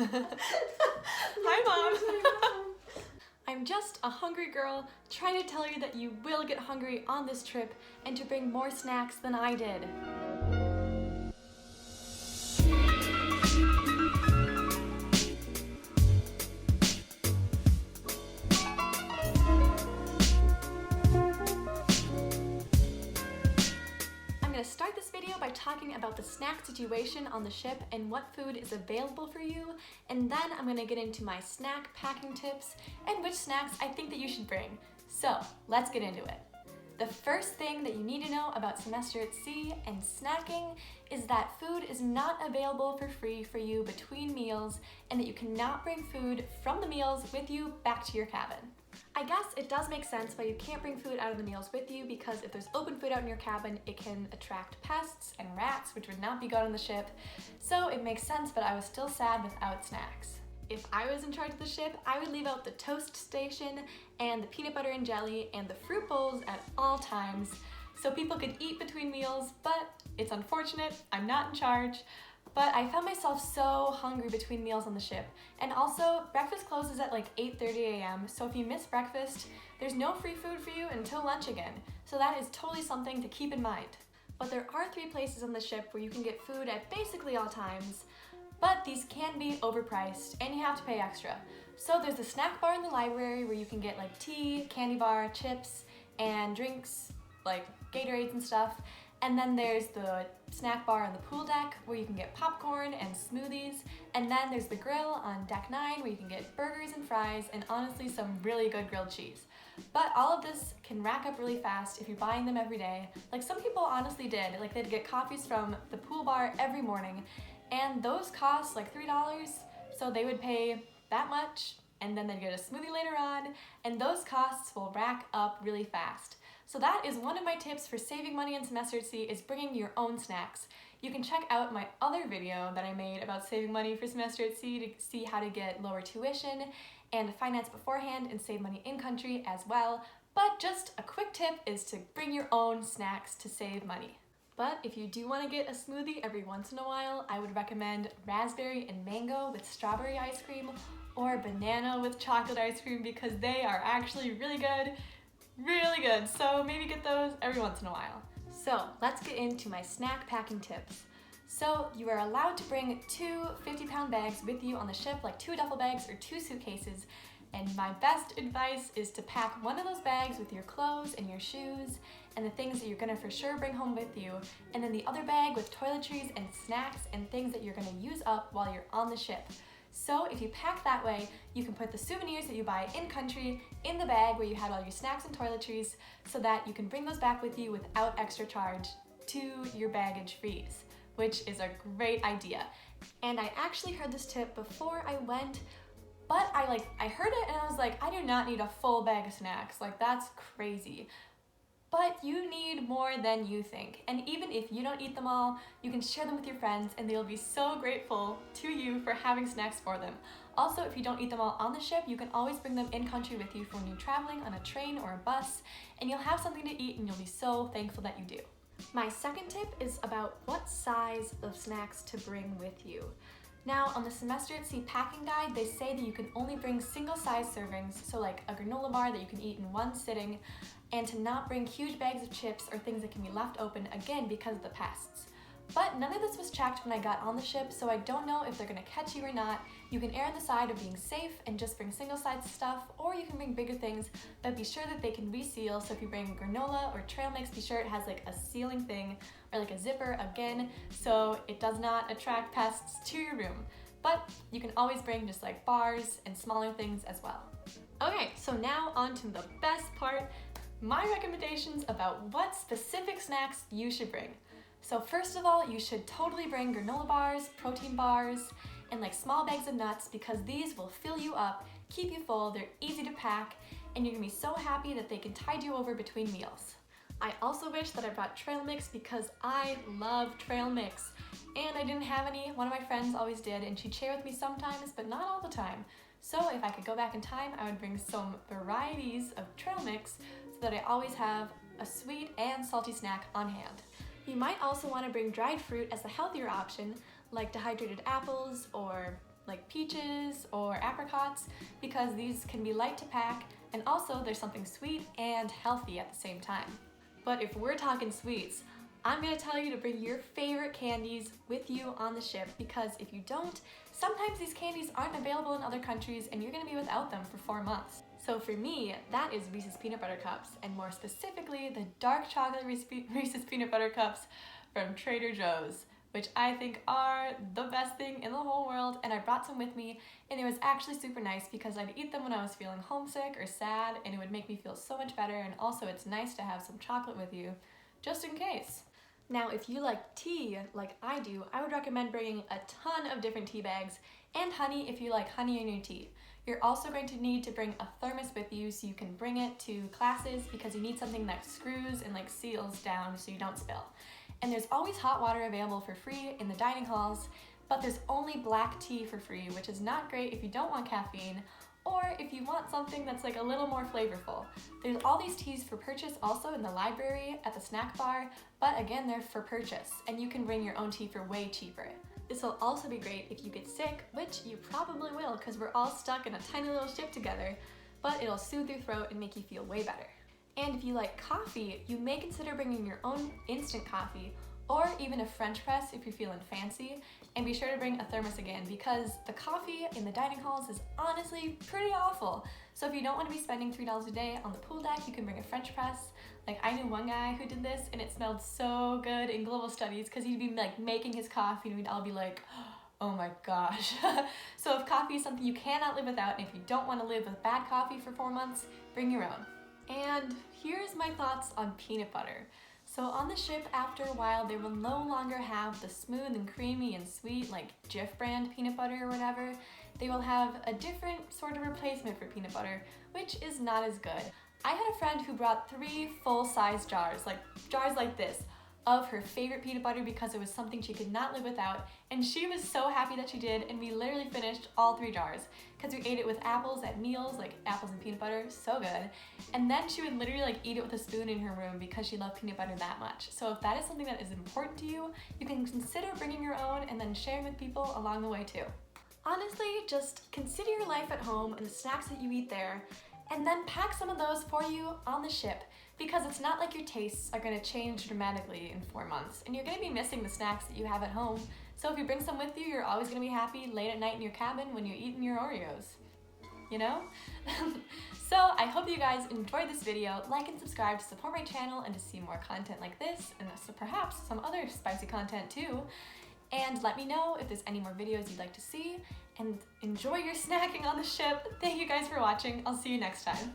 Hi, Mom. I'm just a hungry girl trying to tell you that you will get hungry on this trip and to bring more snacks than I did. I'm going to start this video by talking about the snack situation on the ship and what food is available for you, and then I'm going to get into my snack packing tips and which snacks I think that you should bring. So let's get into it. The first thing that you need to know about semester at sea and snacking is that food is not available for free for you between meals and that you cannot bring food from the meals with you back to your cabin. I guess it does make sense why you can't bring food out of the meals with you, because if there's open food out in your cabin, it can attract pests and rats, which would not be good on the ship. So it makes sense, but I was still sad without snacks. If I was in charge of the ship, I would leave out the toast station and the peanut butter and jelly and the fruit bowls at all times so people could eat between meals, but it's unfortunate, I'm not in charge. But I found myself so hungry between meals on the ship. And also, breakfast closes at like 8:30 a.m. So if you miss breakfast, there's no free food for you until lunch again. So that is totally something to keep in mind. But there are 3 places on the ship where you can get food at basically all times. But these can be overpriced and you have to pay extra. So there's the snack bar in the library where you can get like tea, candy bar, chips, and drinks like Gatorades and stuff. And then there's the snack bar on the pool deck where you can get popcorn and smoothies. And then there's the grill on deck 9 where you can get burgers and fries and honestly some really good grilled cheese. But all of this can rack up really fast if you're buying them every day. Like some people honestly did, like they'd get coffees from the pool bar every morning. And those cost like $3, so they would pay that much and then they'd get a smoothie later on, and those costs will rack up really fast. So that is one of my tips for saving money in semester at sea, is bringing your own snacks. You can check out my other video that I made about saving money for semester at sea to see how to get lower tuition and finance beforehand and save money in country as well. But just a quick tip is to bring your own snacks to save money. But if you do want to get a smoothie every once in a while, I would recommend raspberry and mango with strawberry ice cream or banana with chocolate ice cream, because they are actually really good. Really good, so maybe get those every once in a while. So let's get into my snack packing tips. So you are allowed to bring 2 50-pound bags with you on the ship, like 2 duffel bags or 2 suitcases. And my best advice is to pack one of those bags with your clothes and your shoes and the things that you're gonna for sure bring home with you, and then the other bag with toiletries and snacks and things that you're gonna use up while you're on the ship. So if you pack that way, you can put the souvenirs that you buy in country in the bag where you had all your snacks and toiletries, so that you can bring those back with you without extra charge to your baggage fees, which is a great idea. And I actually heard this tip before I went, but I heard it and I was like, I do not need a full bag of snacks, like that's crazy. But you need more than you think. And even if you don't eat them all, you can share them with your friends and they'll be so grateful to you for having snacks for them. Also, if you don't eat them all on the ship, you can always bring them in country with you for when you're traveling on a train or a bus, and you'll have something to eat and you'll be so thankful that you do. My second tip is about what size of snacks to bring with you. Now, on the semester at sea packing guide, they say that you can only bring single-size servings, so like a granola bar that you can eat in one sitting, and to not bring huge bags of chips or things that can be left open, again because of the pests. But none of this was checked when I got on the ship, so I don't know if they're gonna catch you or not. You can err on the side of being safe and just bring single-size stuff, or you can bring bigger things, but be sure that they can reseal. So if you bring granola or trail mix, be sure it has like a sealing thing or like a zipper again, so it does not attract pests to your room. But you can always bring just like bars and smaller things as well. Okay, so now on to the best part, my recommendations about what specific snacks you should bring. So first of all, you should totally bring granola bars, protein bars, and like small bags of nuts, because these will fill you up, keep you full, they're easy to pack, and you're gonna be so happy that they can tide you over between meals. I also wish that I brought trail mix, because I love trail mix, and I didn't have any. One of my friends always did, and she'd share with me sometimes, but not all the time. So if I could go back in time, I would bring some varieties of trail mix so that I always have a sweet and salty snack on hand. You might also want to bring dried fruit as a healthier option, like dehydrated apples or like peaches or apricots, because these can be light to pack and also there's something sweet and healthy at the same time. But if we're talking sweets, I'm gonna tell you to bring your favorite candies with you on the ship, because if you don't, sometimes these candies aren't available in other countries and you're gonna be without them for 4 months. So for me, that is Reese's Peanut Butter Cups, and more specifically, the dark chocolate Reese's Peanut Butter Cups from Trader Joe's, which I think are the best thing in the whole world, and I brought some with me, and it was actually super nice because I'd eat them when I was feeling homesick or sad, and it would make me feel so much better, and also it's nice to have some chocolate with you, just in case. Now, if you like tea, like I do, I would recommend bringing a ton of different tea bags, and honey if you like honey in your tea. You're also going to need to bring a thermos with you so you can bring it to classes, because you need something that screws and like seals down so you don't spill. And there's always hot water available for free in the dining halls, but there's only black tea for free, which is not great if you don't want caffeine, or if you want something that's like a little more flavorful. There's all these teas for purchase also in the library, at the snack bar, but again, they're for purchase, and you can bring your own tea for way cheaper. This will also be great if you get sick, which you probably will because we're all stuck in a tiny little ship together, but it'll soothe your throat and make you feel way better. And if you like coffee, you may consider bringing your own instant coffee, or even a French press if you're feeling fancy, and be sure to bring a thermos again, because the coffee in the dining halls is honestly pretty awful. So if you don't want to be spending $3 a day on the pool deck, you can bring a French press. Like, I knew one guy who did this and it smelled so good in global studies, because he'd be like making his coffee and we'd all be like, oh my gosh. So if coffee is something you cannot live without, and if you don't want to live with bad coffee for 4 months, bring your own. And here's my thoughts on peanut butter. So on the ship, after a while, they will no longer have the smooth and creamy and sweet, like Jif brand peanut butter or whatever. They will have a different sort of replacement for peanut butter, which is not as good. I had a friend who brought 3 full-size jars like this, of her favorite peanut butter, because it was something she could not live without, and she was so happy that she did, and we literally finished all 3 jars, because we ate it with apples at meals, like apples and peanut butter, so good. And then she would literally like eat it with a spoon in her room because she loved peanut butter that much. So if that is something that is important to you, you can consider bringing your own and then sharing with people along the way too. Honestly, just consider your life at home and the snacks that you eat there, and then pack some of those for you on the ship, because it's not like your tastes are going to change dramatically in 4 months, and you're going to be missing the snacks that you have at home. So if you bring some with you, you're always going to be happy late at night in your cabin when you're eating your Oreos, you know? So I hope you guys enjoyed this video. Like and subscribe to support my channel and to see more content like this, and so perhaps some other spicy content too. And let me know if there's any more videos you'd like to see, and enjoy your snacking on the ship. Thank you guys for watching. I'll see you next time.